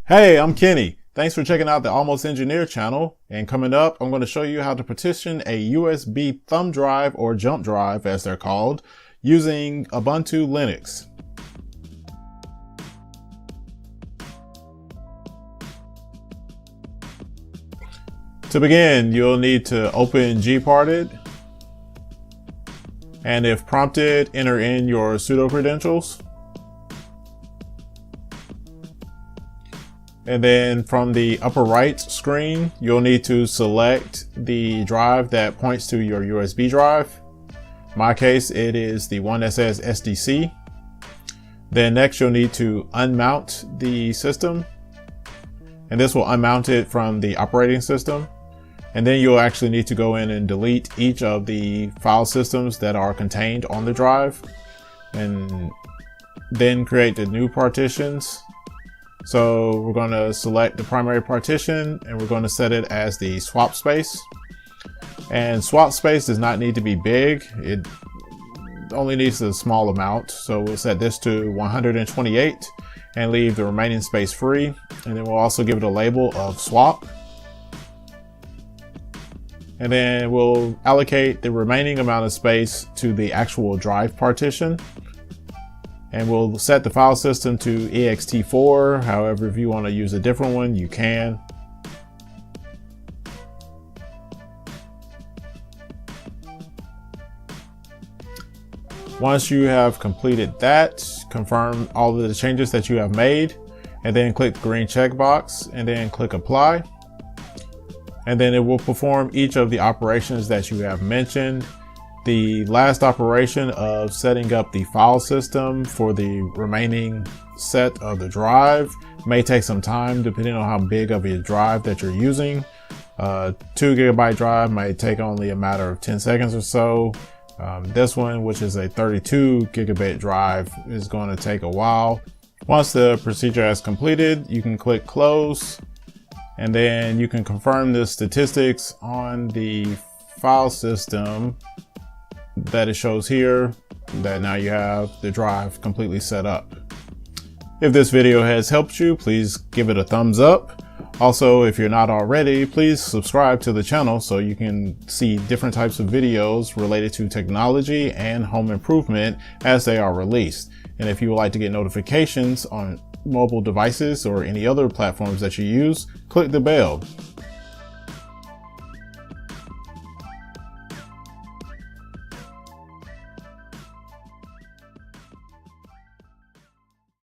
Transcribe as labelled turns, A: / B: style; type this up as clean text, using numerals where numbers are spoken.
A: Hey, I'm Kenny. Thanks for checking out the Almost Engineer channel. And coming up, I'm going to show you how to partition a USB thumb drive or jump drive, as they're called, using Ubuntu Linux. To begin, you'll need to open Gparted. And if prompted, enter in your sudo credentials. And then from the upper right screen, you'll need to select the drive that points to your USB drive. In my case, it is the one that says SDC. Then next, you'll need to unmount the system. And this will unmount it from the operating system. And then you'll actually need to go in and delete each of the file systems that are contained on the drive. And then create the new partitions. So we're going to select the primary partition and we're going to set it as the swap space. And swap space does not need to be big. It only needs a small amount. So we'll set this to 128 and leave the remaining space free. And then we'll also give it a label of swap. And then we'll allocate the remaining amount of space to the actual drive partition. And we'll set the file system to ext4. However, if you want to use a different one, you can. Once you have completed that, confirm all of the changes that you have made, and then click the green checkbox and then click apply. And then it will perform each of the operations that you have mentioned. The last operation of setting up the file system for the remaining set of the drive may take some time depending on how big of a drive that you're using. 2 GB drive may take only a matter of 10 seconds or so. This one, which is a 32 GB drive, is going to take a while. Once the procedure has completed, you can click close, and then you can confirm the statistics on the file system that it shows here, that now you have the drive completely set up. If this video has helped you, please give it a thumbs up. Also, if you're not already, please subscribe to the channel so you can see different types of videos related to technology and home improvement as they are released. And if you would like to get notifications on mobile devices or any other platforms that you use, click the bell.